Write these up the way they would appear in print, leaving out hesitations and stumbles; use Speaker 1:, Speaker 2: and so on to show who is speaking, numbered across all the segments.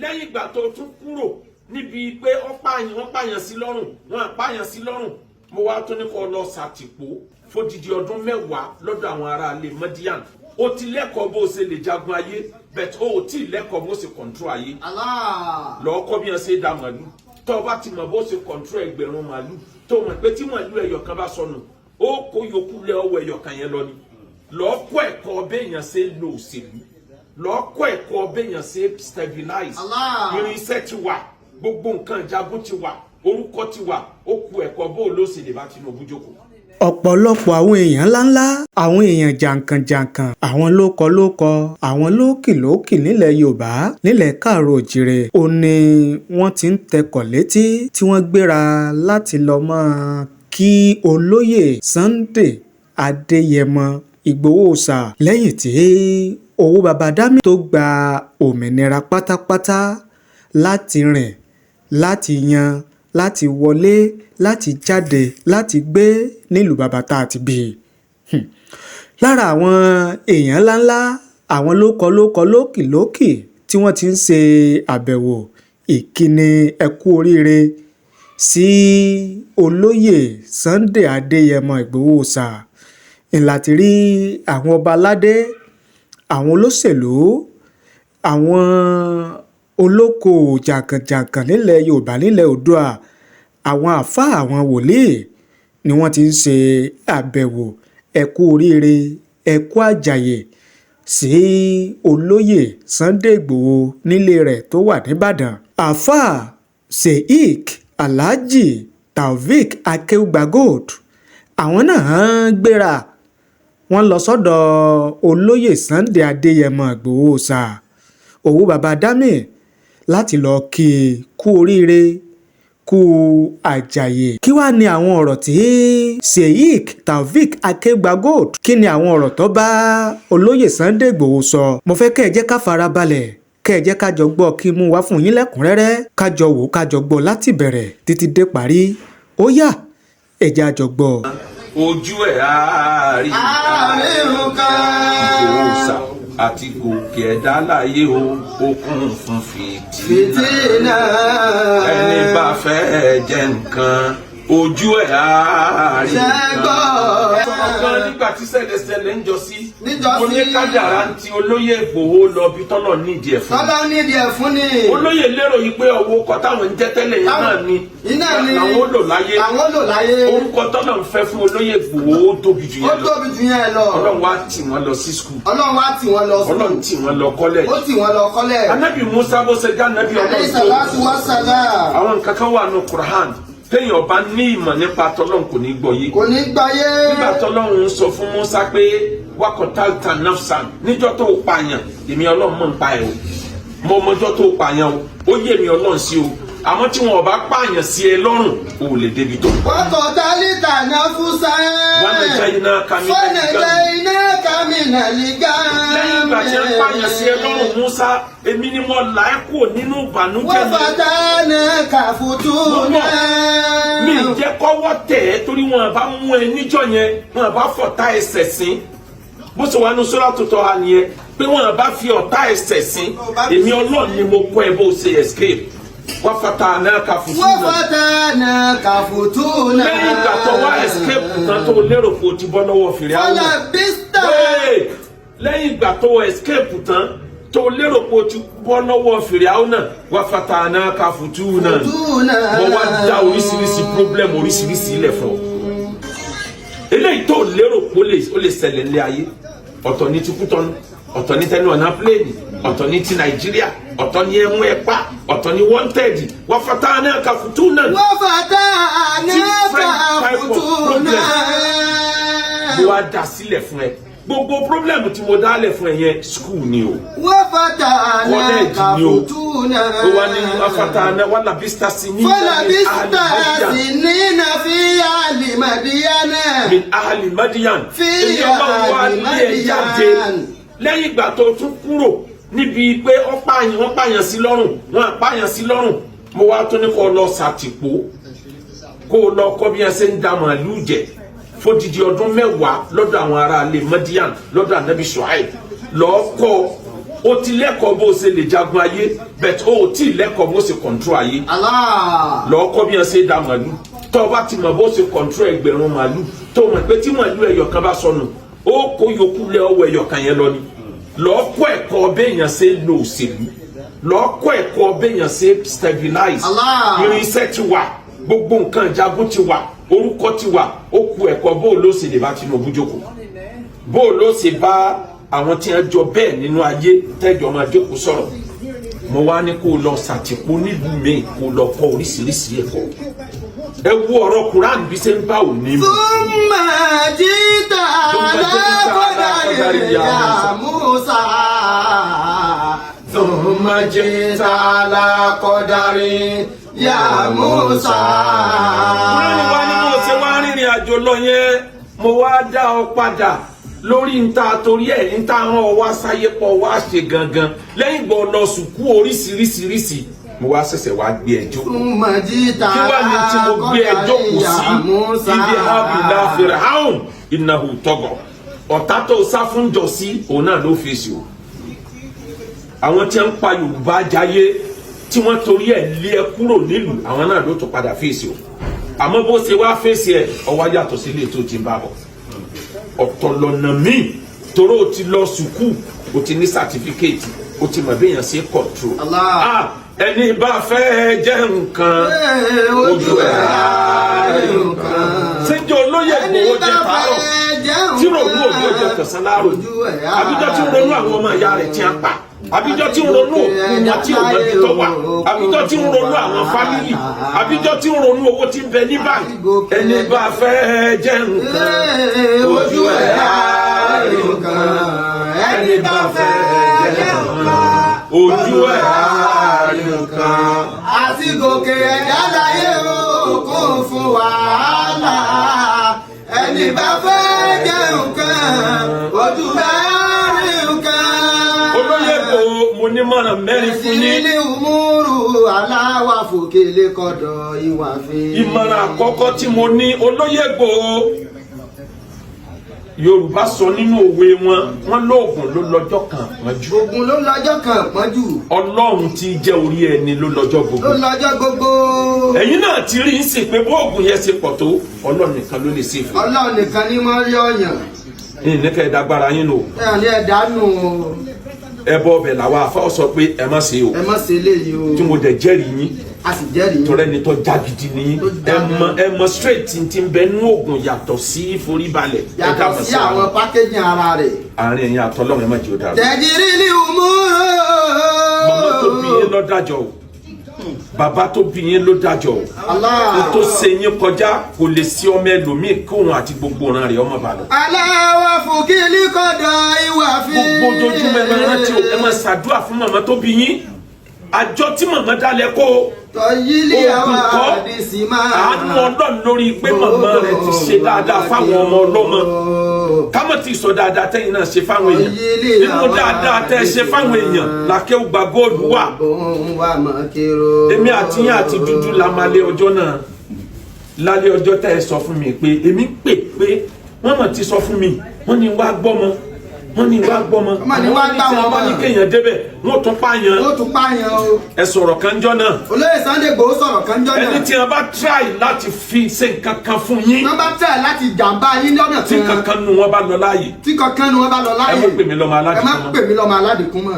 Speaker 1: lẹ́yìn ìgbà tó tún kúrò níbi pé wọ́n pààyàn sí lọ́rùn wọ́n àpààyàn sí lọ́rùn mo wá tó ní kó lọ sàtìpó fódìdí ọdún 10 lọ́dọ̀ àwọn ará ilé Madian ó ti lẹ́kọ̀ọ́ bó ṣe lè jagun ayé bẹ́ẹ̀ ó ti lẹ́kọ̀ọ́ bó ṣe kọ̀ǹtró ayé lọ́ọ́ kọ́ bí wọ́n ṣe dá màálù tó o bá ti mọ̀ bó ṣe kọ̀ǹtró ẹgbẹ̀rún màálù tó o mọ̀ pé tí màálù ẹyọ kan bá sọnù ó kó yòókù lé ọwọ́ ẹyọ kan yẹn lọ ni lọ́ọ́ kọ́ ẹ̀kọ́ béèyàn ṣe lo òṣèlú lọ́ọ́ kọ́ ẹ̀kọ́ béèyàn ṣe stabilize irinṣẹ́ ti wà gbogbo nǹkan ìjagun ti wà orúkọ ti wà ó ku ẹ̀kọ́ bó ló ṣe lè bá Tinubu jókòó.
Speaker 2: ọ̀pọ̀lọpọ̀ àwọn èèyàn ńláńlá àwọn èèyàn jàǹkànjàǹkàn àwọn lókọ àwọn lókìlókì nílẹ̀ Yorùbá nílẹ̀ Káàárọ̀ Oòjíire ó ní wọ́n ti ń tẹkọ̀ létí tí wọ́n gbéra láti lọ mọ́ kí olóyè Sunday Adéyẹmọ Ìgbòho Òòṣà lẹ́yìn tí Owó Baba Dami tó gba òmìnira pátápátá láti rìn láti yan láti wọlé láti jáde láti gbé nílùú bàbá tá a ti bí i. lára àwọn èèyàn ńláńlá àwọn lókìlókì tí wọ́n ti ń ṣe àbẹ̀wò ìkíni ẹkú oríire sí olóyè Sunday Adéyẹmọ Ìgbòho Òòṣà láti rí àwọn ọba aládé àwọn olóṣèlú àwọn olóko jàǹkànjàǹkàn nílẹ̀ Yorùbá nílẹ̀ Oòduà àwọn àfáà àwọn wòlíì ni wọ́n ti ń ṣe àbẹ̀wò ẹkú oríire ẹkú àjàyè sí olóyè Sunday Ìgbòho nílé rẹ̀ tó wà nìbàdàn. àfáà Sheikh Alhaji Taofeek Akeugba Gold àwọn náà gbéra wọ́n lọ sọ́dọ̀ olóyè Sunday Adéyẹmọ Ìgbòho Òòṣà Owó Baba Dami láti lọ kí kú oríire kú àjàyè. kí wàá ní àwọn ọ̀rọ̀ tí Sheikh Taofeek Akeugba Gold kí ni àwọn ọ̀rọ̀ tó bá olóyè Sunday Ìgbòho sọ. mo fẹ́ kẹ́ ẹ jẹ́ ká fara balẹ̀ kẹ́ ẹ jẹ́ ká jọ gbọ́ kí mú wá fún yín lẹ́kùnrẹ́rẹ́ ká jọ wò ká jọ gbọ́ láti bẹ̀rẹ̀ títí dé parí ó yá ẹ jẹ́ a jọ gbọ́.
Speaker 1: ojú ẹ̀ àárín Ìgbòho Òòṣà àti gòkè ẹ̀dá láyé o okun fún fìtínà ẹni bá fẹ́ jẹ nǹkan ojú ẹ̀ àárín ọ̀gán nígbà tí ṣẹlẹ̀ ń jọ sí mo ní kádàrá ti olóyè Ìgbòho lọ bí tọ́lọ̀ nídìí ẹ̀ fún ni olóyè lérò yìí pé ọwọ́ kọ táwọn ń jẹ́ tẹ́lẹ̀ yẹn náà ni àwọn lò láyé orúkọ tọ́lọ̀ ń fẹ́ fún olóyè Ìgbòho ó tóbi jù yẹn lọ Ọlọ́run wá tì wọ́n lọ sí skul Ọlọ́run tì wọ́n lọ kọ́lẹ̀ Ànábì Musa bó ṣe já Ànábì Ọlọ́run àwọn nǹkan kan wà ní Qur'an téèyàn bá ní ìmọ̀ nípa tọ́lọ́run kò ní gbọ́ yé. nígbà tọ́lọ́run sọ fún Musa pé wákọ̀tàlítà nafsan níjọ́ tó pààyàn èmi Ọlọ́run mọ̀ ń pa ẹ̀ o mo mọjọ́ tó pààyàn o ó yé mi Ọlọ́run sí o àmọ́ tí wọn bá pààyàn sí ẹ lọ́rùn o ò lè débi tó.
Speaker 3: wákọ̀tàlítà nafsan
Speaker 1: wọ́n lè jẹ́ iná kàmínà lìgá. lẹ́yìn ìgbà tí wọ́n pààyàn sí ẹ lọ́rùn Musa èmi ni mo là ẹ́ kúrò nínú ìbànújẹ́ mi.
Speaker 3: wọ́n fàtà náà kàfùtù náà.
Speaker 1: mi jẹ́ kọ́wọ́ tẹ̀ ẹ́ torí wọn bá mú ẹ níjọ́ yẹn wọn bá fọ̀tá ẹsẹ̀ sí bó ṣe wà ní Suratu Taha nìyẹn pé wọn bá fi ọ̀tá ẹsẹ̀ sí èmi Ọlọ́run ni mo kọ́ ẹ bó ṣe escape. wọ́n fata náà kàfùtù náà. lẹ́yìn ìgbà tó wá escape tán tó lérò kó ti bọ́ lọ́wọ́ Fìràwọ̀. lẹ́yìn ìgbà tó escape tán tó lérò pé o ti bọ́ lọ́wọ́ Fìràwọ̀ náà wà fatahna kàfùtù náà mo wá dá oríṣiríṣi problem oríṣiríṣi ilẹ̀ fún ọ. eléyìí tó lérò pé ó lè ṣẹlẹ̀ ní ayé ọ̀tọ̀ ní ti Kútọ́nù ọ̀tọ̀ ní Tẹnu Ọ̀nà pléènì ọ̀tọ̀ ní ti Nàìjíríà ọ̀tọ̀ ní ẹ̀mú ẹ̀pá ọ̀tọ̀ ní wanted wà fatahna kàfùtù náà. mo wá dá sílẹ̀ fún ẹ. gbogbo problem tí mo dálẹ̀ fún ẹ yẹn school ni o.
Speaker 3: wọ́n fata náà kàfùtù náà.
Speaker 1: ó wá ní afata náà wà labista sí ní.
Speaker 3: fi ahli Madiyana.
Speaker 1: min ahli Madiyan. èyí ọlọ́run wá lé ẹ jáde lẹ́yìn ìgbà tó tún kúrò níbi pé wọ́n pààyàn sí lọ́rùn wọ́n àpààyàn sí lọ́rùn mo wá tún ní kó lọ sàtìpó kó lọ kọ́ bí ẹ ṣe ń da màálù jẹ fódìdí ọdún 10 lọ́dọ̀ àwọn ará ilé Madian lọ́dọ̀ Ànábì Ṣuaib lọ́ọ́ kọ́ o ti lẹ́kọ̀ọ́ bó ṣe lè jagun ayé but o ti lẹ́kọ̀ọ́ bó ṣe control ayé. lọ́ọ́ kọ́ bí wọ́n ṣe dá màlúù tó o bá ti mọ̀ bó ṣe control ẹgbẹ̀rún màlúù tó o mọ̀ pé tí màlúù ẹyọ kan bá sọnù ó kó yòókù lé ọwọ́ ẹyọ kan yẹn lọ ni. lọ́ọ́ kọ́ ẹ̀kọ́ béèyàn ṣe lo òṣèlú lọ́ọ́ kọ́ ẹ̀kọ́ béèyàn ṣe stabilize irinṣẹ́ ti wà gbogbo nǹkan ìjagun ti wà orúkọ ti wà ó ku ẹ̀kọ́ bó ló ṣe lè bá Tinubu jókòó bó ló ṣe bá àwọn tí wọ́n jọ bẹ́ẹ̀ nínú ayé tẹ́jọ́ máa jókòó sọ̀rọ̀ mo wá ní kó lọ ṣàtìpó nílùú mi kó lọ kọ́ oríṣiríṣi ẹ̀kọ́ ẹ wo ọ̀rọ̀ Quran bí ṣe ń bá òní mu.
Speaker 3: Thumma jita ala qadari ya Musa. Thumma jita ala qadari ya Musa.
Speaker 1: Kúrẹ́nì wa ni mo ṣe wá rìnrìn àjò lọ yẹn mo wá dá ọ padà lórí nta torí ẹ̀ nta hàn ọ wá sáyé pọ̀ wá ṣe gangan lẹ́yìn gbọ́ lọ sùkú oríṣiríṣiríṣi mo wá ṣẹ̀ṣẹ̀ wá gbé ẹjọ́ kí wá ní tí mo gbé ẹjọ́ kù sí ibi hábìlá Fir'aun innahu tagha ọ̀tá tó sá fún jọ sí òun náà ló fèsì o àwọn tí ń pa Yorùbá jayé tí wọ́n torí ẹ̀ lé ẹ kúrò nílùú àwọn náà ló tún padà fèsì o àmọ́ bó ṣe wá fèsì ẹ̀ ọwọ́ yàtọ̀ sí ilé tó ti bá bọ̀ ọ̀tọ̀ lọ́nà míì toró o ti lọ sùkú o ti ní sátífíkẹ́ẹ̀tì o ti mọ̀ béèyàn ṣe kọ̀ntró ẹni bá fẹ́ jẹ́ nǹkan ojú ẹ̀ ààrẹ nǹkan ṣéjọ́ olóyè gbòó jẹ́ pààrọ̀ tí ronú òbí ọjọ́ kẹsàn-án láàrò àbíjọ́ tí ronú àwọn ọmọ ìyá rẹ̀ tí a pa àbíjọ́ tí ronú òkú wọn tí ò mọ̀ ní tó wà àbíjọ́ tí ronú àwọn fámìlì àbíjọ́ tí ronú owó tí ń bẹ ní báyìí ẹni bá fẹ́ jẹ́ nǹkan ojú ẹ̀ ààrẹ nǹkan ẹni bá fẹ́ jẹ́ nǹkan ojú ẹ̀ ààrẹ nǹkan.
Speaker 3: àti gòkè ẹ̀dá láyé o kún fún wàhálà ẹni bá fẹ́ jẹ́ nǹkan ojú ẹ̀ ààrẹ nǹkan.
Speaker 1: olóyè kò mo ní mọ̀ràn mẹ́rin fún yín.
Speaker 3: ìdílé umuru aláwa fòkèlè kọ̀dọ̀ ìwà fi.
Speaker 1: ìmọ̀ràn àkọ́kọ́ tí mo ní olóyè kò Yorùbá sọ nínú òwe wọn lóògùn ló lọ́jọ́ kan pọ́njú.
Speaker 3: Ògùn ló lọ́jọ́ kan pọ́njú.
Speaker 1: Ọlọ́run tí jẹ́ orí ẹni ló lọ́jọ́ gbogbo.
Speaker 3: Ló lọ́jọ́ gbogbo.
Speaker 1: Ẹ̀yin náà ti rí ń sìn pé bóògùn yẹn ṣe pọ̀ tó Ọlọ́run nìkan ló lè ṣe fún.
Speaker 3: Ọlọ́run nìkan ni mo rí ọyàn.
Speaker 1: Ìníkẹ́ ẹ̀dágbára yín lò.
Speaker 3: Ẹ ní ẹ̀dánù o.
Speaker 1: Ẹbọ ọbẹ̀ làwọn afáwọ́ sọ pé ẹ má ṣe o.
Speaker 3: Ẹ má ṣe eléyìí o.
Speaker 1: Tí mo dẹ̀ jẹ́rìí yín.
Speaker 3: A sì jẹ́rìí.
Speaker 1: Torí ẹni tó já gidi ni ẹ mọ straight tí ń bẹ nú oògùn yàtọ̀ sí foríbalẹ̀.
Speaker 3: Yàtọ̀ sí àwọn pákéjì ara rẹ̀.
Speaker 1: Àárín ẹ̀yin àtọ́lọ́run ẹ má jẹ́ ó dára.
Speaker 3: Tẹ̀jìrì ni umuru.
Speaker 1: Màmá tó bí yín ló dájọ́ o. Bàbá tó bí yín ló dájọ́ o. O tó ṣe yín kọjá kò lè sí ọmọ ẹlòmíì kóhun àti gbogbo ọ̀ràn rẹ̀ ọmọ bàlọ́.
Speaker 3: Aláwọ̀ fòkìlì kọ̀dọ̀ ìwà fi.
Speaker 1: Gbogbo ojoojúmọ́ ẹ máa rántí o ẹ máa ṣàdúrà fún màmá tó bí yín. Àjọ tí màmá dálẹ̀ kó
Speaker 3: tọ́yílì àwọn àdìsí máa.
Speaker 1: Àánú Ọlọ́run lórí pé màmá rẹ̀ ti ṣe dáadáa fáwọn ọmọ ọlọ́mọ. Kámọ̀ tí sọ dáadáa tẹ́yìn náà ṣe fáwọn èèyàn. Nínú dáadáa tẹ́ ṣe fáwọn èèyàn làkẹ́ gba góòlù wà. Èmi àti yín àti dúdú la máa lé ọjọ́ náà. Lálẹ́ ọjọ́ tẹ́ ẹ sọ fún mi pé èmi pè pé wọ́n mọ̀ ti sọ fún mi wọ́n ní wá gbọ́mọ. Wọ́n ní wá gbọ́mọ.
Speaker 3: Wọ́n ní wá gbá wọn
Speaker 1: wọ́n ní kéèyàn débẹ̀ wọ́n tún pààyàn.
Speaker 3: Wọ́n tún pààyàn o.
Speaker 1: Ẹ sọ̀rọ̀ kanjọ́ náà.
Speaker 3: Olóyè Sunday Igboho sọ̀rọ̀ kanjọ́ náà.
Speaker 1: Ẹni tí a bá try láti fi ṣe nǹkan kan fún yín.
Speaker 3: Wọ́n bá try láti jàǹbá yín lọ́nà kan.
Speaker 1: Tí kankan nu wọn bá lọ láàyè.
Speaker 3: Tí kankan nu wọn bá lọ láàyè.
Speaker 1: Ẹ má pè mí lọ́mọ aládìkún mọ́.
Speaker 3: Ẹ má pè mí lọ́mọ aládìkún mọ́.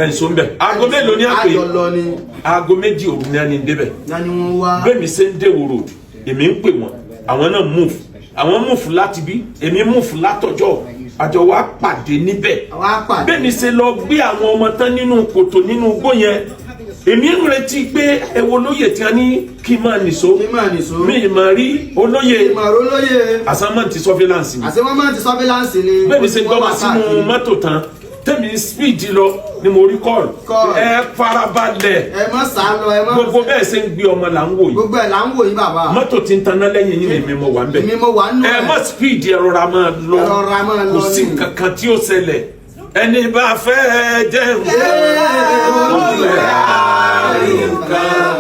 Speaker 1: Ẹ ǹso ń bẹ̀. Aago mélòó ni a pè?
Speaker 3: Àjọ lọ ni.
Speaker 1: Aago méjì òru ni a ní débẹ̀.
Speaker 3: Yanni wọn wá.
Speaker 1: Bẹ́ẹ̀ni ṣe ń déwò road, èmi ń pè wọ́n, àwọn náà move. Àwọn move láti bí, èmi move látọjọ́. Àjọ wa pàdé níbẹ̀. Bẹ́ẹ̀ni ṣe lọ gbé àwọn ọmọ tán nínú kòtò nínú igbó yẹn. Èmi ń retí pé ẹ wo olóyè tí a ní kí n máa nìṣó. Mi ì máa rí olóyè. Àsámọ́ǹtì surveillance ni.
Speaker 3: Àsámọ́ǹtì surveillance ni.
Speaker 1: Bẹ́ẹ̀ni ṣe gbọ́ wá sínú mọ́tò tán. Tẹ́mi speed lọ ni mo rí call. Ẹ farabalẹ̀.
Speaker 3: Ẹ má sá lọ ẹ má.
Speaker 1: Gbogbo bẹ́ẹ̀ ṣe ń gbé ọmọ là ń wò yìí.
Speaker 3: Gbogbo ẹ̀ là ń wò yìí bàbá.
Speaker 1: Mọ́tò ti ń taná lẹ́yìn yín èmi mo wà ń bẹ̀.
Speaker 3: Èmi mo wà nù.
Speaker 1: Ẹ má speed ẹ rọra máa lọ.
Speaker 3: Ẹ rọra máa lọ ni.
Speaker 1: Kò sí kankan tí ó ṣẹlẹ̀. Ẹni bá fẹ́ jẹ́ nǹkan. Ojú ẹ̀ àárín nǹkan.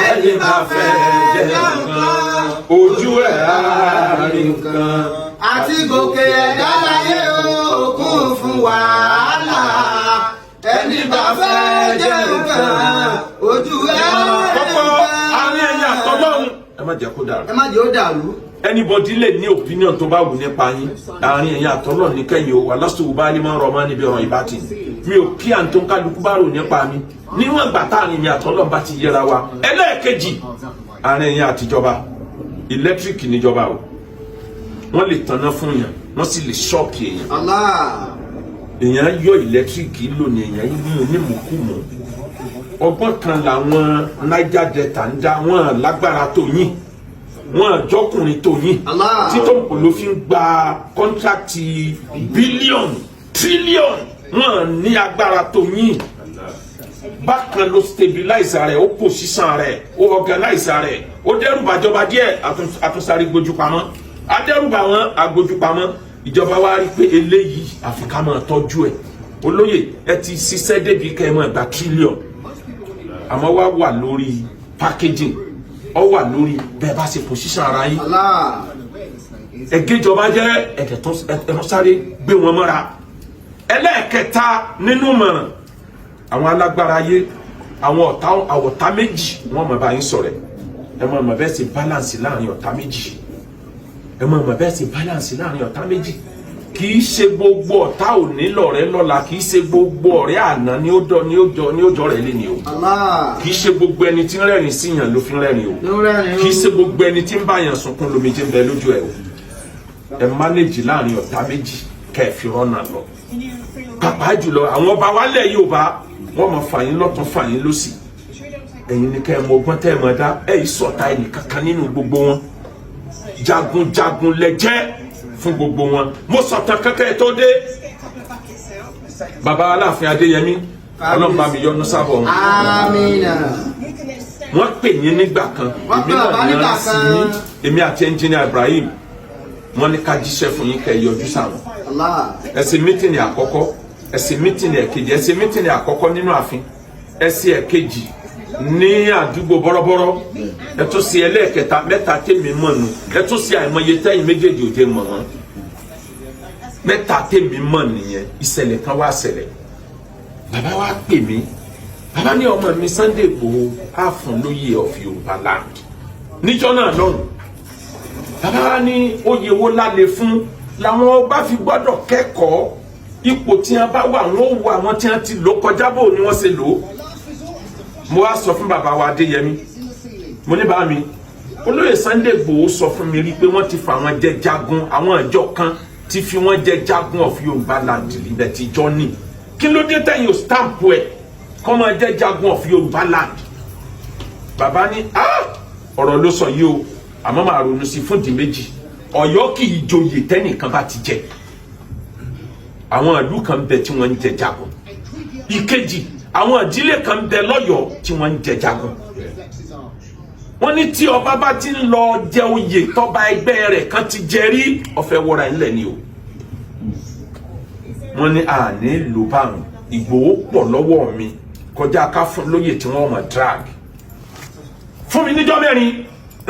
Speaker 1: Ẹni bá fẹ́ jẹ́ nǹkan. Ojú ẹ̀ àárín nǹkan.
Speaker 3: Àti gòkè ẹ̀dá láyé o kún fún wàhálà ojú
Speaker 1: kọ́kọ́ àárín ẹ̀yin àtọ́lọ́run ẹ má jẹ́ kó dàrú.
Speaker 3: ẹ má jẹ́ ó dàrú.
Speaker 1: anybody lè ní opinion tó bá wù nípa yín àárín ẹ̀yin àtọ́lọ́run ní kẹ́yìn o wà lásìkò bá ní máa ń rọ ọmọ níbi ọ̀rọ̀ ìbátì mi ò kí à ń tó ń kálukú bá rò nípa mi níwọ̀n ìgbà táàrin ẹ̀yin àtọ́lọ́run bá ti yẹra wa. ẹlẹ́ẹ̀kejì àárín ẹ̀yin àtijọba electric níjọba o wọ́n lè tanná fún yàn wọ́n sì lè ṣọ́ọ̀kì èèyàn. èèyàn yọ electric lónìí èèyàn ní onímùkúmù ọgbọ́n kan làwọn Niger Delta ń dá wọn lágbára tó yín wọn jọkùnrin tó yín títọ́ kò ló fi ń gba kọ́ńtrákìtì bílíọ̀nù tírílíọ̀nù wọn ní agbára tó yín bákan ló stabilize rẹ̀ ó position rẹ̀ ó organize rẹ̀ ó dẹ́rùbà jọba díẹ̀ àtúnṣàrí gbójú pamọ́ adẹ́rùbà wọn agbójú pamọ́ ìjọba wa rí pé eléyìí àfi ká máa tọ́jú ẹ̀ olóyè ẹ ti ṣiṣẹ́ débi kẹ́ ẹ máa gba tírílíọ̀nù àmọ́ wá wà lórí packaging ọ wà lórí bẹ́ẹ̀ bá ṣe position ara yín ẹgẹjọba jẹ ẹtọ sáré gbé wọn mọ́ra. ẹlẹ́ẹ̀kẹta nínú mọ̀ràn àwọn alágbára ayé àwọn ọ̀tá méjì wọ́n mọ̀ bá yín sọ̀rọ̀ ẹ mọ̀ bẹ́ẹ̀ ṣe balance láàrin ọ̀tá méjì ẹ mọ̀ bẹ́ẹ̀ ṣe balance láàrin ọ̀tá méjì kì í ṣe gbogbo ọ̀tá òní lọ̀rẹ́ lọ́la kì í ṣe gbogbo ọ̀rẹ́ àná ni ó jọ rẹ̀ lé ni o kì í ṣe gbogbo ẹni tí ń rẹ́rìn síyàn ló fi ń rẹ́rìn o kì í ṣe gbogbo ẹni tí ń bá yàn sunkún lomijé ń bẹ lójú ẹ o ẹ manage láàrin ọ̀tá méjì kẹ́ ẹ fi rọ́nà lọ pàápàá jùlọ àwọn ọba wálẹ̀ Yorùbá wọ́n mọ̀ fàyín lọ́tún fàyín lọ́sì ẹ̀yin ni kẹ́ ẹ mọ ọgbọ́n tẹ́ ẹ mọ̀ dá ẹ̀ yìí sọ̀tá ẹnì kankan nínú gbogbo wọn jagunjagun lẹ́jẹ́ fún gbogbo wọn mo sọ̀tàn kankan tó dé baba Aláàfin Adéyẹmí Ọlọ́run bá mi yọ́nú sábọ̀ wọn. Àmín. wọ́n pè yín nígbà kan èmi náà ní ara sí yín èmi àti ẹnjìnìà Ibrahim wọ́n ní ká jíṣẹ́ fún yín kẹ́ ẹ yọjú sáwọn ẹ ṣe mítìnì àkọ́kọ́ ẹ ṣe mítìnì ẹ̀kejì ẹ ṣe mítìnì àkọ́kọ́ nínú ààfin ẹ ṣe ẹ̀kejì ní àdúgbò bọ́rọ́bọ́rọ́ ẹ tún ṣe ẹlẹ́ẹ̀kẹta mẹ́ta tèmi mọ̀ nù ẹ tún ṣe àìmọye tẹ́yìn méjèèjì òde mọ̀ wọ́n mẹ́ta tèmi mọ̀ nìyẹn ìṣẹ̀lẹ̀ kan wá ṣẹlẹ̀ bàbá wa pè mí bàbá ní ọmọ mi Sunday Igboho á fún lóyè of Yorùbá land níjọ́ náà lọ́rùn bàbá wa ní oyè wo lálẹ́ fún làwọn ọba fi gbọ́dọ̀ kẹ́kọ̀ọ́ ipò tí wọ́n bá wà wọ́n wo àwọn tí wọ́n ti lò kọjá bò ní wọ́n ṣe lò ó mo wá sọ fún bàbá wa Adéyẹmí mo ní bá mi olóyè Sunday Igboho sọ fún mi rí pé wọ́n ti fa àwọn jẹ jagun àwọn ìjọ kan ti fi wọ́n jẹ jagun of Yorùbá land ilẹ̀ tí jọ ní kí ló dé tẹ̀yìn ò stamp ẹ̀ kọ́ máa jẹ jagun of Yorùbá land bàbá ní ọ̀rọ̀ ló sọ yìí o àmọ́ màá ronú sí fún di méjì Ọ̀yọ́ kì í joyè tẹ́nìkan bá ti jẹ àwọn ìlú kan bẹ tí wọ́n ń jẹ jagun ìkejì àwọn ìdílé kan bẹ lọ́yọ̀ọ́ tí wọ́n ń jẹ jagun wọ́n ní tí ọba bá ti ń lọ jẹ oyè tọ́ba ẹgbẹ́ rẹ̀ kan ti jẹ rí ọ̀fẹ́ wọra ńlẹ̀ ni o wọ́n ní àní ló bá wọn Ìgbòho pọ̀ lọ́wọ́ mi kọjá ká fún lóyè tí wọ́n mọ̀ drag fún mi níjọ́ mẹ́rin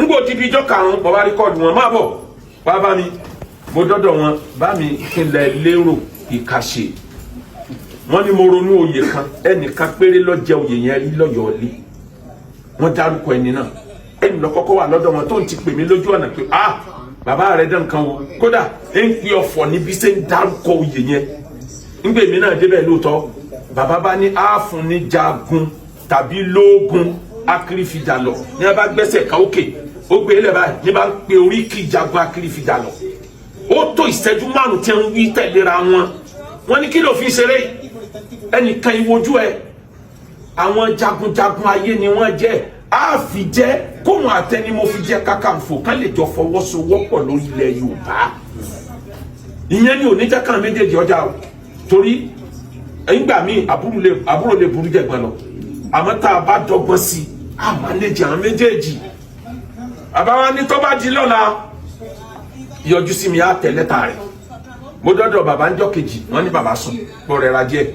Speaker 1: ńgbò tí bí ijọ́ karùn-ún bàbá rẹ́kọ̀dù wọn máa bọ̀ wá bá mi mo dọ́dọ̀ wọn bá mi kílẹ̀ lérò ìkàṣe wọ́n ní mo ronú oyè kan ẹnìkan péré ló jẹ oyè yẹn rí lọ́yọ̀ọ́ lé wọ́n dárúkọ ẹni náà ẹni lọ kọ́kọ́ wà lọ́dọ̀ wọn tó ń ti pè mí lójú ọ̀nà pé bàbá rẹ̀ dán kan o kódà ẹ ń pè ọ̀fọ̀ níbi ṣe ń dárúkọ oyè yẹn ńgbè mí náà débẹ̀ lóòótọ́ bàbá bá ní àáfún ní jagun tàbí lóògùn akérèfìjà lọ ní a bá gbẹ́sẹ̀ ká òkè ó gbé ilẹ̀ báyìí ní bá ń pe oríkì jagun akérèfìjà lọ ó tó ìṣẹ́jú márùn-ún tí wọ́n wí tẹ̀léra wọn wọ́n ní kí ló fi ṣeré ẹnìkan ìwojú ẹ àwọn jagunjagun ayé ni wọ́n jẹ́ àfi jẹ́ kóhun àtẹni mo fi jẹ́ Kakanfò kán lè jọ fọwọ́sowọ́pọ̀ lórí ilẹ̀ Yorùbá ìyẹn ni oníjẹ́ kan méjèèjì ọjà o torí ìgbà míì àbúrò lè burú jẹ̀gbọ́n lọ àmọ́ tá a bá dọ́gbọ́n sí a manage àwọn méjèèjì àbáwá ní tó bá di lọ́la yọjú sí mi á tẹ̀ lẹ́tà rẹ̀ mo dọ́dọ̀ bàbá ńjọ́ kejì wọ́n ní bàbá sùn pọ̀ rẹ̀ ra díẹ̀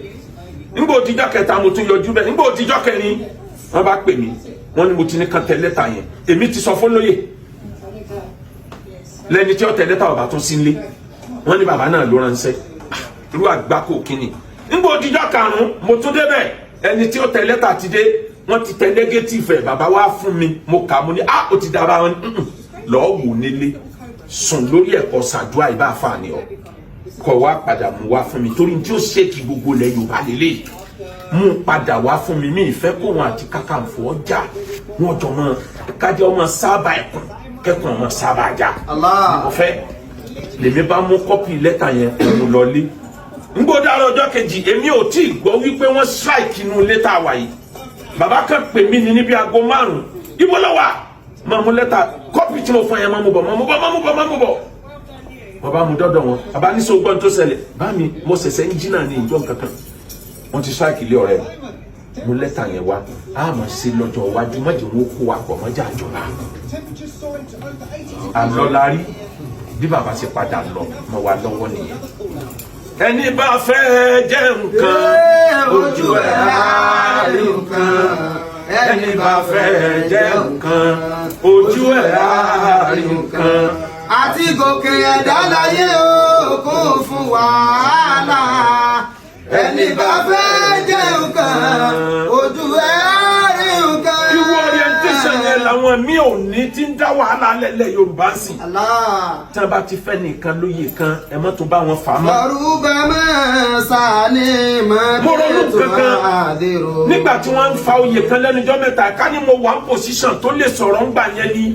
Speaker 1: nígbà òtijọ́ kẹta mo tún yọjú bẹ́ẹ̀ nígbà òtijọ́ kẹrin wọ́n bá pè mí wọ́n ní mo ti ní kan tẹ̀ lẹ́tà yẹn èmi ti sọ fún lóye lẹ́ni tí ó tẹ̀ lẹ́tà ọ̀bà tún sí nílé wọ́n ní bàbá náà ló ránṣẹ́ irú àgbákò kínní nígbà òtijọ́ karùn-ún mo tún débẹ̀ ẹni tí ó tẹ lẹ́tà ti dé wọ́n ti tẹ negative ẹ̀ bàbá wa fún mi mo kà mo ní ó ti dára wọn lọ́ọ́ wò nílé sùn lórí ẹ̀kọ́ ṣàdúrà ìbá àfààní ọ kọ wá padà mú wá fún mi torí tí ó ṣèkì gbogbo ilẹ̀ Yorùbá lélẹ̀ mú padà wá fún mi ìfẹ́ kó wọn àti Kakanfò ọjà wọn jọ mọ kájọ ọmọ sábà ẹkùn kẹkùn ọmọ sábà jà mo fẹ́ lèmi bá mú kọ́pì lẹ́tà yẹn mo lọ lé ngbódàrọ ọjọ́ kejì èmi ò tí ì gbọ́ wípé wọ́n strike inú lẹ́tà wa yìí bàbá kan pè mí ní níbi aago 5 ibo ló wà máa mú lẹ́tà kọ́pì tí mo fún yẹn máa mú bọ̀ bàbá mu dọ́dọ̀ wọn bàbá ní sọ gbọ́n tó ṣẹlẹ̀ bá mi mo ṣẹ̀ṣẹ̀ ń jí náà ní ìjọ kankan wọ́n ti strike ilé ọ̀rẹ́ mú lẹ́tà yẹn wá a máa ṣe lọ́jọ́ iwájú mọ́jọ́ wọn kó wa pọ̀ mọ́jà àjọba àlọ́lárí bí bàbá ṣe padà lọ mọ́ wa lọ́wọ́ nìyẹn ẹni bá fẹ́ jẹ nǹkan ojú ẹ̀ á rí nǹkan ẹni bá fẹ́ jẹ nǹkan ojú ẹ̀ á rí nǹkan.
Speaker 3: àti gòkè ẹ̀dá láyé o kún fún wàhálà ẹni bá fẹ́ jẹ nǹkan ojú ẹ̀ á rí nǹkan.
Speaker 1: irú orientation yẹn làwọn mi ò ní ti ń dá wàhálà lẹ́lẹ̀ Yorùbá sí. tí wọ́n bá ti fẹ́ nìkan lóye kan ẹ mọ́ tó bá wọn fà á mọ́.
Speaker 3: Yorùbá máa sàní máa
Speaker 1: mo ronú kankan nígbà tí wọ́n ń fa oyè kan lẹ́nujọ́ mẹ́ta ká ní mo wà ń pòsíṣàn tó lè sọ̀rọ̀ ń gbà yẹn ni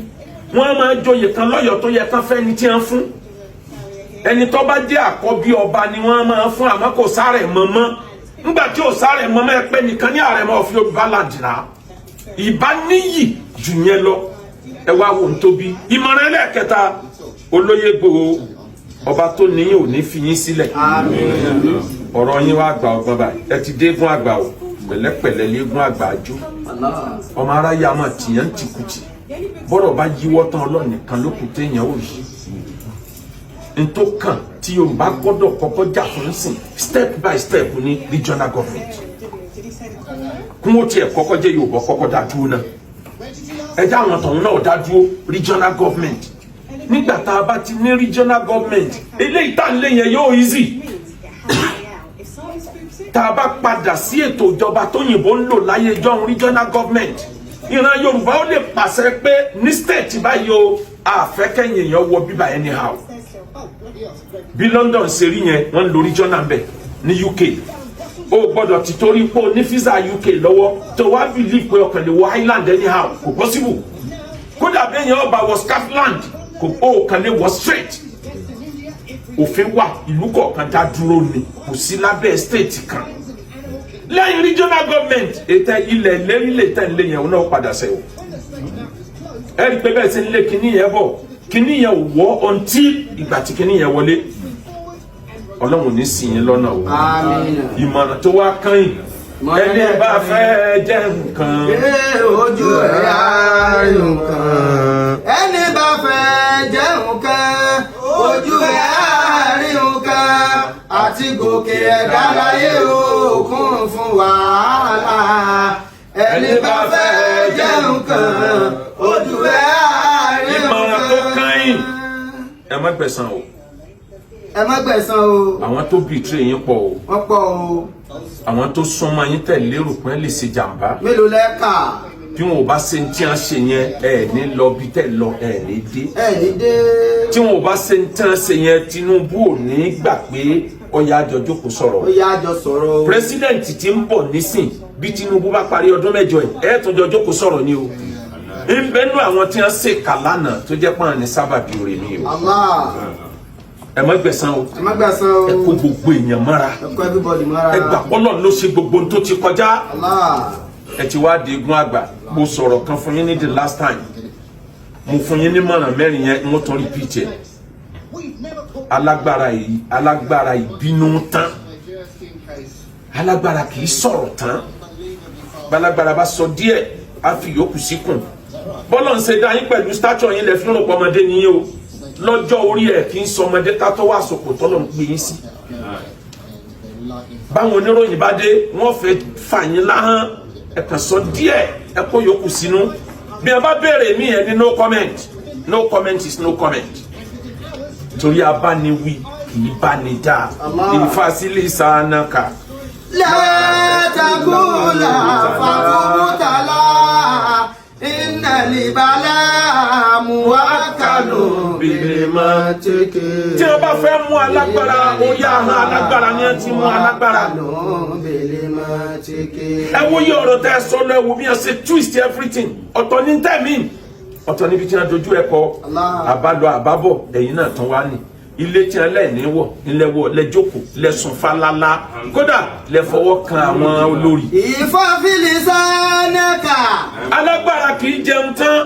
Speaker 1: wọ́n máa joyè kan lọ́yọ̀ọ́ tó yẹ kán fẹ́ ni tí wọ́n fún ẹni tó bá jẹ́ àkọ́bí ọba ni wọ́n máa fún àmọ́ kò sáré mọ́mọ́ nígbà tí ò sáré mọ́mọ́ ẹ pé nìkan ní àrẹ̀mọ́ òfin Yorùbá làdìrà ìbá níyì jù yẹn lọ ẹ wá wo ntóbi ìmọ̀ràn ẹlẹ́ẹ̀kẹta olóyè Ìgbòho ọba tó níyìn ò ní fi yín sílẹ̀ ọ̀rọ̀ yín wá gba ọgbọ́n báyìí ẹ ti dégún àgbà o pẹ̀lẹ́pẹ̀lẹ́ légún àgbà àjò ọmọ aráyé àmọ́ tìyàn ti kùtì bọ́rọ̀ bá yíwọ́ tán Ọlọ́run nìkan ló kù téèyàn ò yí ntó kàn tí Yorùbá gbọ́dọ̀ kọ́kọ́ jà fún sìn step by step ní regional government kún ó tiẹ̀ kọ́kọ́ jẹ́ Yorùbá kọ́kọ́ dá dúró náà ẹjẹ́ àwọn tọ̀hún náà dá dúró regional government nígbà tá a bá ti ní regional government eléyìí tá à ń lé yẹn yóò easy tá a bá padà sí ètò ìjọba tó yìnbó ń lò láyé jọ̀hún regional government ìran Yorùbá ó lè pàṣẹ pé ní state báyìí o àfẹ́kẹ́yìn èèyàn wọ bíbá anyhow bí London ṣe rí yẹn wọ́n ń lo regional bẹ̀ ní UK o gbọ́dọ̀ ti torí pé o ní visa UK lọ́wọ́ tó wá believe pé ọkàn lè wọ Ireland anyhow kò possible kódà bí èèyàn ọba wọ Scotland kò o kàn lè wọ straight òfin wà ìlú kọ̀ọ̀kan dá dúró ni kò sí lábẹ́ state kan lẹ́yìn regional government ètò ilẹ̀ lérílẹ̀ tẹ̀lé yẹn náà padà sẹ́wọ̀ ẹ rí i pé bẹ́ẹ̀ sí nílé kínní yẹn bọ̀ kínní yẹn wọ́ until ìgbà tí kínní yẹn wọlé Ọlọ́run ní sìn yín lọ́nà o ìmọ̀ràn tó wá kàn yín ẹni bá fẹ́ jẹ nǹkan
Speaker 3: ojú ẹ̀ á rí nǹkan ẹni bá fẹ́ jẹ nǹkan ojú ẹ̀ á rí nǹkan àti gòkè ẹ̀dá láyé o kún fún wàhálà ẹni bá fẹ́ jẹ nǹkan ojú ẹ̀ á rí nǹkan.
Speaker 1: ìmọ̀ràn tó kàn yín ẹ má gbẹ̀san o
Speaker 3: ẹ má gbẹ̀san o.
Speaker 1: àwọn tó betray yín pọ̀ o.
Speaker 3: wọ́n pọ̀ o.
Speaker 1: àwọn tó súnmọ́ yín tẹ̀ lérò pé lè ṣe jàǹbá.
Speaker 3: mélòó lẹ́ka.
Speaker 1: bí wọn ò bá ṣe tí wọn ṣe yẹn ẹ ní lọ bí tẹ lọ ẹ ní dé.
Speaker 3: ẹ ní dé.
Speaker 1: tí wọn ò bá ṣe tí wọn ṣe yẹn Tinubu ò ní gbà pé ọyà àjọ jókòó sọ̀rọ̀.
Speaker 3: ọyà àjọ sọ̀rọ̀.
Speaker 1: president tí ń bọ̀ nísìn bí Tinubu bá parí ọdún mẹ́jọ ẹ tún jọ jókòó sọ̀rọ̀ ni o. ń bẹnu àwọn tí wọn ṣe kàlánà tó jẹ́ pọ́n ní sábàbí òrè ni o. ẹ má gbẹ̀san o.
Speaker 3: ẹ má gbẹ̀san o.
Speaker 1: ẹ kó gbogbo èèyàn mọ́ra.
Speaker 3: ẹ kó everybody mọ́ra.
Speaker 1: ẹ gbà pọ́nlọ́ ló ṣe gbogbo ohun tó ti kọjá. ẹ ti wá di egun àgbà mo sọ̀rọ̀ kan fún yín ní the last time mo fún yín ní mọ̀ràn mẹ́rin yẹn mo tún repeat ẹ̀ alágbára ìbínú tán alágbára kì í sọ̀rọ̀ tán balagbára bá sọ díẹ̀ á fi yòókù síkùn bọ́lọ̀ ń ṣe dá yín pẹ̀lú stature yín lẹ fi ń rò pọ̀ ọmọdé nìyí o lọ́jọ́ orí ẹ̀ kì í sọ ọmọdé ká tó wà sòkò tọ́lọ̀ ń gbé yín sí báwọn oníròyìn bá dé wọ́n fẹ́ fà yín láhán ẹ kàn sọ díẹ̀ ẹ kó yòókù sínú bí ẹ bá béèrè mí ẹ ní no comment no comment is no comment torí abániwí kì í bá ní dáa ìfàsílẹ̀ sànàkà
Speaker 3: látàkùlà fàkùbùtàlà ìnàlìbàlà mùwákàlù bìlìmọ̀tìkì.
Speaker 1: tí wọ́n bá fẹ́ mú alágbára orí ahọ́n alágbára ni wọ́n ti mú alágbára. ẹ wo iye ọ̀rọ̀ tẹ́ ẹ sọ lọ ẹ wo bí wọ́n ṣe twist everything ọ̀tọ̀ ní tẹ̀mí ọ̀tọ̀ níbi tí wọ́n dojú ẹ kọ àbálọ àbábọ̀ ẹ̀yìn náà tún wá ní ilé tí wọ́n lẹ́ẹ̀ní wọ̀ ńlẹ́wọ̀ lẹ́jọ́kọ̀ lẹ́sùn falala kódà lẹ́fọwọ́ kan àwọn olórí.
Speaker 3: ìfọ́fìlì sánẹ́kà.
Speaker 1: alágbára kì í jẹun tán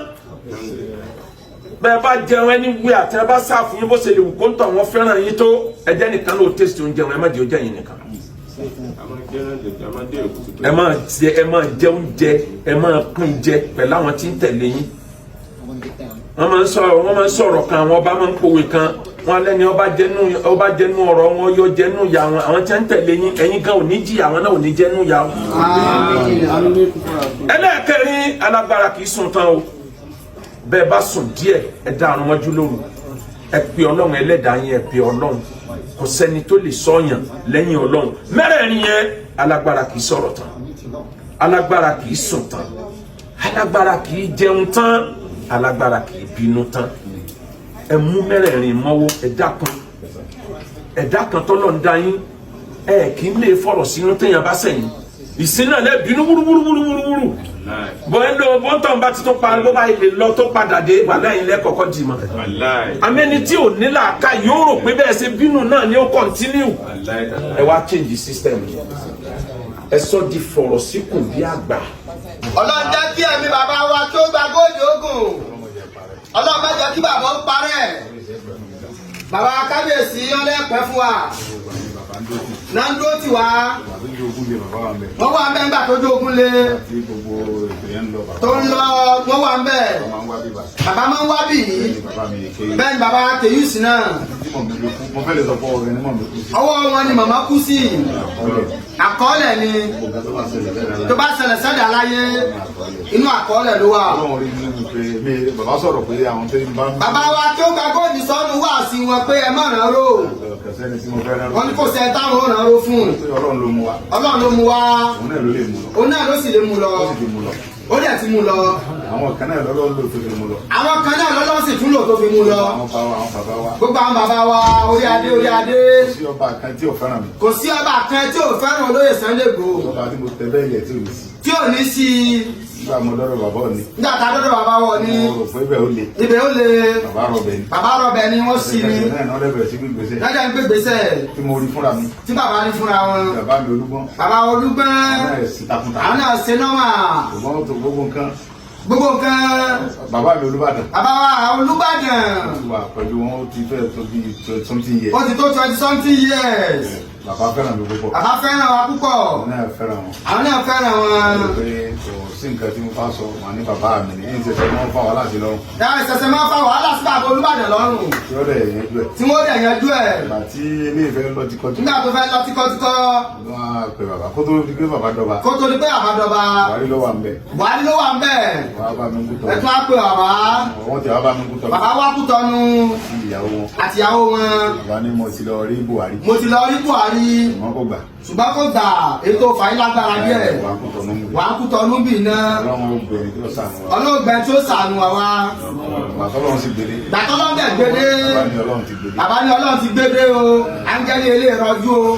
Speaker 1: bẹ́ẹ̀ bá jẹun ẹni wí àti ẹ bá sáfún bó ṣe lè wù kó ń tọ̀ wọ́n fẹ́ràn yín tó ẹjẹ́ nìkan ló tẹ̀sí oúnjẹ wọn ẹ má jẹ oúnjẹ yín nìkan. ẹ máa jẹ oúnjẹ ẹ máa pín jẹ pẹ̀lú àwọn tí ń tẹ̀lé yín. wọ́n máa ń sọ̀rọ̀ kan àwọn ọba máa ń pòwe kan wọ́n lẹ́ni ọba jẹnu ọ̀rọ̀ wọn yọ jẹnu ya wọn àwọn tí ń tẹ̀lé yín ẹ̀yin gan ò ní jí àwọn náà ò ní jẹnu ya. ẹlẹ́ẹ̀kẹrin alágbára kì í sùn tán o bẹ́ẹ̀ bá sùn díẹ̀ ẹ dá àrùn mọ́jú lóru ẹ pe ọlọ́run ẹlẹ́dàá yín ẹ pe ọlọ́run kò sẹ́ni tó lè sọ̀yàn lẹ́yìn ọlọ́run mẹ́rẹ̀ẹ̀rin yẹn alágbára kì í sọ̀rọ̀ tán alágbára kì í sùn tán alágbára kì í jẹun tán alágbára kì í bínú tán ẹ mú mẹ́rẹ̀ẹ̀rin mọ́wọ́ ẹ̀dá kan tọ́lọ̀ ń dá yín ẹ kì í lè fọ̀rọ̀ sínú téèyàn bá sẹ̀yìn ìsìn náà lẹ́ bínú wúrúwúrúwúrú bọ́ńtàn bá ti tó pa ló bá ilé lọ tó padà dé wàhálà yín lẹ́kọ̀ọ́kọ́ dì mọ́ amẹ́ni tí ò ní làákà yóò rò pé bẹ́ẹ̀ ṣe bínú náà ni ó kọ́ntínú ẹ wá change system ẹ sọ di fọ̀rọ̀ síkùn bí àgbà.
Speaker 3: ọlọ́run jẹ́ kí ẹ̀mí bàbá wa tó gba góòlù ogun ọlọ́run má jẹ́ kí bàbá ó parẹ́ bàbá kábíyèsí ọlẹ́pẹ́ fún wa náà ń dúró tì wá wọ́n wà ń bẹ́ ńgbà tó dógún lé tó ń lọ wọ́n wà ń bẹ́ bàbá máa ń wá bì í bẹ́ẹ̀ ni bàbá kèyúsì náà ọwọ́ wọn ni màmá kú sí àkọọ́lẹ̀ ni tó bá ṣẹlẹ̀ sẹ́dá láyé inú àkọọ́lẹ̀ ló wà. bàbá wa tó gba góòlù sọ́nù wá sí wọn pé ẹ má ràn ró wọn ní kò sẹ́ táwọn ò ràn ró fún ọlọ́run ló mú wa òun náà ló sì lè mú lọ ó dẹ̀ ti mú lọ.
Speaker 4: àwọn kan náà lọ́lọ́ lò tó fi mú lọ.
Speaker 3: àwọn kan náà lọ́lọ́ sì tún lò tó fi mú lọ. gbogbo àwọn bàbá wa orí adé orí adé.
Speaker 4: kò sí ọba kan tí ò fẹ́ràn mi.
Speaker 3: kò sí ọba kan tí ò fẹ́ràn olóyè Sunday Igboho.
Speaker 4: ọba tí mo tẹ bẹ́ẹ̀ yẹ tí ò ní sí.
Speaker 3: tí ò ní sí i.
Speaker 4: nígbà mo lọ́dọ̀ bàbá ò ní.
Speaker 3: nígbà tá a lọ́dọ̀ bàbá wọ̀ ni.
Speaker 4: mo rò pé ibẹ̀ ó le.
Speaker 3: ibẹ̀ ó le.
Speaker 4: bàbá rọ̀bẹ̀ ni.
Speaker 3: bàbá rọ̀bẹ̀ ni wọ́n sì ni. lọ́jà ń gbé gbèsè.
Speaker 4: tí mo rí fúnra mi.
Speaker 3: tí bàbá rí fúnra wọn.
Speaker 4: bàbá mi Olúgbọ́n.
Speaker 3: bàbá Olúgbọ́n. àwọn náà ṣe nọ́mà.
Speaker 4: ṣùgbọ́n tó gbogbo nǹkan.
Speaker 3: gbogbo nǹkan.
Speaker 4: bàbá mi Olúbàdàn.
Speaker 3: bàbá wa Olúbàdàn.
Speaker 4: wà pẹ̀lú wọn ó ti fẹ́ tó bí 20 years.
Speaker 3: ó ti tó 20-something years.
Speaker 4: bàbá fẹ́ràn mi púpọ̀.
Speaker 3: bàbá fẹ́ràn wa púpọ̀.
Speaker 4: àwọn náà fẹ́ràn wọn.
Speaker 3: àwọn náà fẹ́ràn wọn.
Speaker 4: sí nǹkan tí mo bá sọ wọn ní bàbá mi ní ìṣẹ̀ṣẹ̀ máa ń fa wàhálà sí lọ́rùn.
Speaker 3: dáa ìṣẹ̀ṣẹ̀ máa ń fa wàhálà sí bàbá Olúbàdàn lọ́rùn.
Speaker 4: tí ó dẹ̀ yanjú ẹ̀.
Speaker 3: tí wọ́n dẹ̀ yanjú ẹ̀.
Speaker 4: ìgbà tí ilé ìfẹ́ lọ tíkọ́tíkọ́.
Speaker 3: nígbà tó fẹ́ lọ tíkọ́tíkọ́.
Speaker 4: wọ́n á pe bàbá kó tó di pé bàbá dọba.
Speaker 3: kó tó di pé bàbá dọba.
Speaker 4: Buhari ló wà ń bẹ̀.
Speaker 3: Buhari ló wà ń bẹ̀.
Speaker 4: wàá bá mi kú tọ́.
Speaker 3: ẹ tún á pe bàbá.
Speaker 4: wọ́n ti wá bá mi kú tọ́.
Speaker 3: bàbá wá kú tọ́nu.
Speaker 4: ìyàwó wọn.
Speaker 3: àtìyàwó wọn.
Speaker 4: bàbá ní mo ti lọ rí Buhari.
Speaker 3: mo ti lọ rí Buhari.
Speaker 4: ṣùgbọ́n kò gbà.
Speaker 3: ṣùgbọ́n kò gbà ètò fàyín lágbára díẹ̀. wàá kú tọ́nu bì náà. ọlọ́gbẹ́ tí ó sànù àwa.
Speaker 4: gbàtọ́lọ́run sì gbélé.
Speaker 3: gbàtọ́lọ́run dẹ̀ gbélé.
Speaker 4: bàbá ní Ọlọ́run ti gbélé.
Speaker 3: bàbá ní Ọlọ́run ti gbélé o. áńgẹ́lì ilé ìrọ́jú o.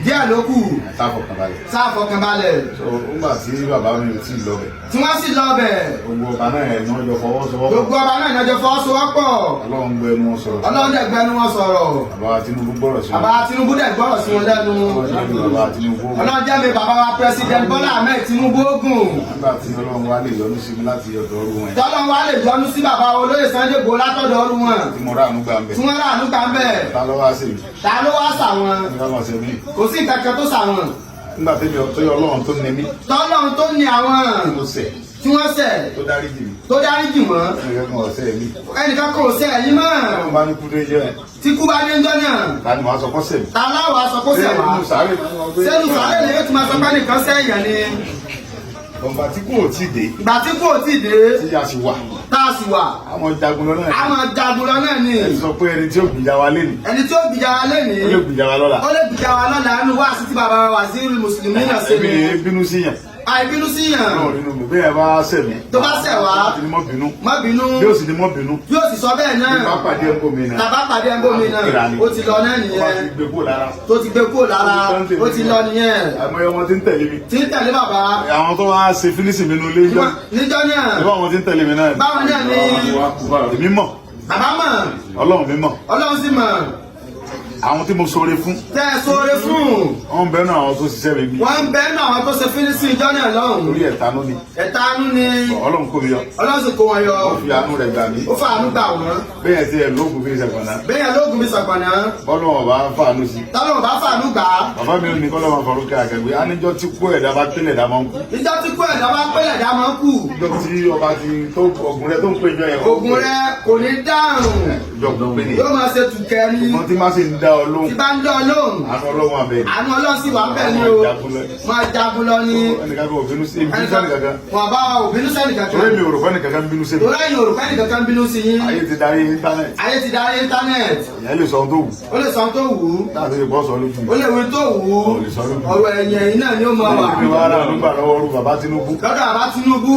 Speaker 3: díẹ̀ ló kù. sáfọkànbalẹ̀.
Speaker 4: nígbà tí bàbá mi ò tí ì lọ bẹ̀.
Speaker 3: tí wọ́n sì lọ bẹ̀.
Speaker 4: gbogbo ọba náà ẹ̀ ní wọ́n jọ fọwọ́sowọ́pọ̀.
Speaker 3: gbogbo ọba náà ìnájọ fọwọ́sowọ́pọ̀.
Speaker 4: Ọlọ́run gbẹnu wọn sọ̀rọ̀.
Speaker 3: Ọlọ́run dẹ̀ gbẹnu wọn sọ̀rọ̀.
Speaker 4: bàbá Tinubu gbọ́rọ̀ sí wọn.
Speaker 3: bàbá Tinubu dẹ̀ gbọ́rọ̀ sí wọn lẹ́nu. Ọlọ́run jẹ́ mi bàbá wa President Bọ́lá Ahmed Tinubu ogun.
Speaker 4: nígbà tí Ọlọ́run wá lè yọ́nú sí mi láti ọ̀dọ̀ ọrú wọn.
Speaker 3: tọ́lọ́run wá lè yọ́nú sí bàbá olóyè Sunday Igboho látọ̀dọ̀ ọrú wọn.
Speaker 4: tí mo rà àánú gbà ń bẹ̀.
Speaker 3: tí wọ́n rà àánú gbà ń bẹ̀.
Speaker 4: ta ló wá sí mi.
Speaker 3: ta ló wá sà wọn. kò sí nǹkan kan tó sà wọn.
Speaker 4: nígbà tí Ọlọ́run tó ní mí.
Speaker 3: tọ́lọ́run tó ní àwọn. tí wọ́n ṣẹ̀. tó dárí jì wọ́n. ẹnìkan kò ṣẹ̀ ẹ̀yìn mọ́. tí kú bá dé ń jọ́ náà.
Speaker 4: ta ni wàá sọ kó ṣẹ̀ mí.
Speaker 3: ta láwọ̀ aṣọ kó ṣẹ̀ wá. sẹ́nu sàárè lè yóò ti máa sọ pé nìkan ṣẹ̀ èèyàn ni.
Speaker 4: ọba tí kò tí dé.
Speaker 3: ìgbà tí kò tí dé.
Speaker 4: tí a sì wà.
Speaker 3: tá a sì wà.
Speaker 4: àwọn jagun lọ náà.
Speaker 3: àwọn jagun lọ náà ni.
Speaker 4: ẹ sọ pé ẹni tí ó gbìjà wa lénìí.
Speaker 3: ẹni tí ó gbìjà wa lénìí.
Speaker 4: ó lè gbìjà wa lọ́la.
Speaker 3: ó lè gbìjà wa lọ́la nínú wá sí ti bàbá wa Waziri Mùsùlùmí náà ṣe ni.
Speaker 4: ẹbí bínú sí yàn.
Speaker 3: àìbínú sí yàn.
Speaker 4: náà nínú mi bẹ́ẹ̀ bá ṣẹ̀ mí.
Speaker 3: tó bá ṣẹ̀ wá.
Speaker 4: má bínú.
Speaker 3: má bínú.
Speaker 4: bí ó sì ní má bínú.
Speaker 3: bí ó sì sọ bẹ́ẹ̀ náà.
Speaker 4: bí bá pàdé ẹ̀kọ́ mi náà.
Speaker 3: tàbá pàdé ẹ̀kọ́ mi náà. ó ti lọ náà nìyẹn. tó ti gbé kúrò lára. ó ti lọ nìyẹn.
Speaker 4: àmọ́ ọmọ tí ń tẹ̀lé mi.
Speaker 3: tí ń tẹ̀lé bàbá.
Speaker 4: àwọn tó wá ṣe fínísì mi nílé níjọ́.
Speaker 3: níjọ́ náà.
Speaker 4: ìbá wọn tí ń tẹ̀lé mi náà.
Speaker 3: báwọn náà ni.
Speaker 4: èmi mọ̀.
Speaker 3: bàbá mọ̀.
Speaker 4: Ọlọ́run mi mọ̀.
Speaker 3: Ọlọ́run sì mọ̀.
Speaker 4: àwọn tí mo ṣoore fún.
Speaker 3: tẹ́ ẹ ṣoore fún.
Speaker 4: wọ́n ń bẹ náà àwọn tó ṣiṣẹ́ mi bí.
Speaker 3: wọ́n ń bẹ náà àwọn tó ṣe fínísì ìjọ náà lọ́hùn.
Speaker 4: orí ẹ̀tanú ni.
Speaker 3: ẹ̀tanú ni.
Speaker 4: Ọlọ́run kò mi yọ.
Speaker 3: Ọlọ́run sì kó wọn yọ.
Speaker 4: ó fi àánú rẹ̀ gbà mí.
Speaker 3: ó fa àánú gbà wọ́n.
Speaker 4: bẹ́ẹ̀ tí ẹ lóògùn bí sàgbọ̀nà.
Speaker 3: bẹ́ẹ̀ lóògùn bí sàgbọ̀nà.
Speaker 4: bọ́lọ́wọ̀n bá fàánú sí.
Speaker 3: tọ́lọ́wọ̀n bá fàánú gbà.
Speaker 4: bàbá mi ò ní kọ́lọ́ máa fọ̀rọ̀ kàkẹ́gbé aníjọ́ tí kú ẹ̀dá bá pélé ẹ̀dá máa ń kú.
Speaker 3: ìjọ tí kú ẹ̀dá bá pélé ẹ̀dá máa ń kú.
Speaker 4: ìjọ tí ọba ti tó ògùn rẹ tó ń pè jọ yẹn.
Speaker 3: ògùn rẹ kò ní dáhùn.
Speaker 4: ìjọ kò pé ni.
Speaker 3: yóò máa ṣe tùkẹ́ ni.
Speaker 4: ṣùgbọ́n tí má sì ń dá ọ lóhùn.
Speaker 3: tí bá ń dá ọ lóhùn.
Speaker 4: àánú Ọlọ́run abẹ.
Speaker 3: àánú Ọlọ́run sì wà ń bẹ̀ ni o. máa jagun lọ ni.
Speaker 4: ẹnìkan kò bínú sí ibi sẹ́ni kankan.
Speaker 3: wọn bá wa ò bínú sẹ́ni kankan.
Speaker 4: torí mi ò rò fẹ́ni kankan bínú sí mi.
Speaker 3: torí ẹ̀yin ò rò fẹ́ni kankan bínú sí yín.
Speaker 4: ayé ti darí íńtánẹ́ẹ̀tì.
Speaker 3: ayé ti darí íńtánẹ́ẹ̀tì.
Speaker 4: ìyẹn lè sọ ohun tó wù.
Speaker 3: ó lè sọ ohun tó wù ú.
Speaker 4: láti lè bọ́ sọ lójú.
Speaker 3: ó lè wí tó wù ú. ọ̀rọ̀ ẹ̀yìn ẹ̀yìn náà ni ó máa wà.
Speaker 4: ẹni wàá rà nígbà lọ́wọ́ rú bàbá Tinubu.
Speaker 3: lọ́dọ̀ bàbá Tinubu.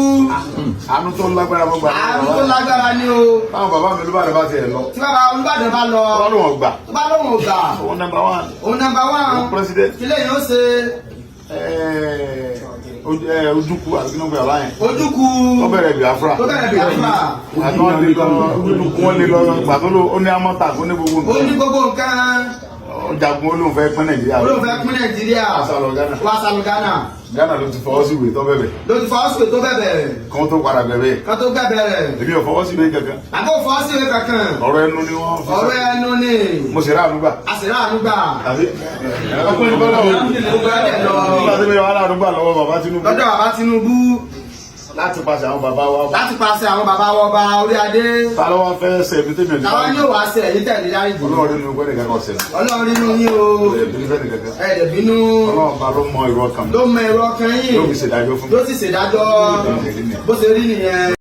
Speaker 4: àánú tó lágbára mọ́ gbà.
Speaker 3: àánú tó lágbára ni o.
Speaker 4: táwọn bàbá mi Olúbàdàn bá tiẹ̀ lọ.
Speaker 3: tí bàbá Olúbàdàn bá lọ.
Speaker 4: wọ́n lò wọ́n gbà.
Speaker 3: tó bá lóun ò gbà.
Speaker 4: òun nọ́mbà wán.
Speaker 3: òun nọ́mbà wán.
Speaker 4: president.
Speaker 3: kílẹ̀ yóò ṣe.
Speaker 4: ojúkú àti kí ló ń pè àbá yẹn.
Speaker 3: ojúkú.
Speaker 4: tó bẹ̀rẹ̀ Biafra.
Speaker 3: tó bẹ̀rẹ̀ Biafra.
Speaker 4: àtọ́ lè lọ ojúkú wọn lè lọ gbàtọ́ ló ó ní amọ́ta ó ní gbogbo nǹkan.
Speaker 3: ó ní gbogbo nǹkan.
Speaker 4: jagun olóhùn fẹ́ pín Nàìjíríà.
Speaker 3: olóhùn fẹ́ pín Nàìjíríà.
Speaker 4: wá sálọ Ghana.
Speaker 3: wá sálọ Ghana.
Speaker 4: Ghana ló ti fọwọ́ sí ìwé tó bẹ̀bẹ̀.
Speaker 3: ló ti fọwọ́ sí ìwé tó bẹ̀bẹ̀.
Speaker 4: kán tó padà bẹ̀bẹ̀.
Speaker 3: kán tó bẹ̀bẹ̀ rẹ̀.
Speaker 4: èmi ò fọwọ́ sí ìwé kankan.
Speaker 3: àbó fọwọ́ sí ìwé kankan.
Speaker 4: ọ̀rọ̀ ẹnu ni wọ́n fi sọ.
Speaker 3: ọ̀rọ̀ ẹnu ni.
Speaker 4: mo sì ráàánú gbà.
Speaker 3: a sì ráàánú gbà.
Speaker 4: tàbí ọkùnrin bọ́lá o.
Speaker 3: gbogbo ẹ̀ lọ.
Speaker 4: nígbà tí mi wà ráàánú gbà lọ́wọ́ bàbá Tinubu.
Speaker 3: lọ́dọ̀ bàbá Tinubu.
Speaker 4: láti pàṣẹ àwọn bàbá wa.
Speaker 3: láti pàṣẹ àwọn bàbá wa ọba orí adé.
Speaker 4: ta ló wá fẹ́ ṣe ibi tẹ́mi ò ní.
Speaker 3: táwọn yóò wá ṣe ẹ̀yìn tẹ̀lé dárí jù.
Speaker 4: Ọlọ́run nínú gbẹ́dẹ̀ kankan ṣe.
Speaker 3: Ọlọ́run nínú yín o. ẹ̀ẹ́dẹ̀ bínú.
Speaker 4: Ọlọ́run bá ló mọ ìrọ̀ kan.
Speaker 3: ló mọ ìrọ̀ kan yín.
Speaker 4: ló fi ṣèdájọ́ fún mi.
Speaker 3: ló sì ṣèdájọ́. bó ṣe rí nìyẹn.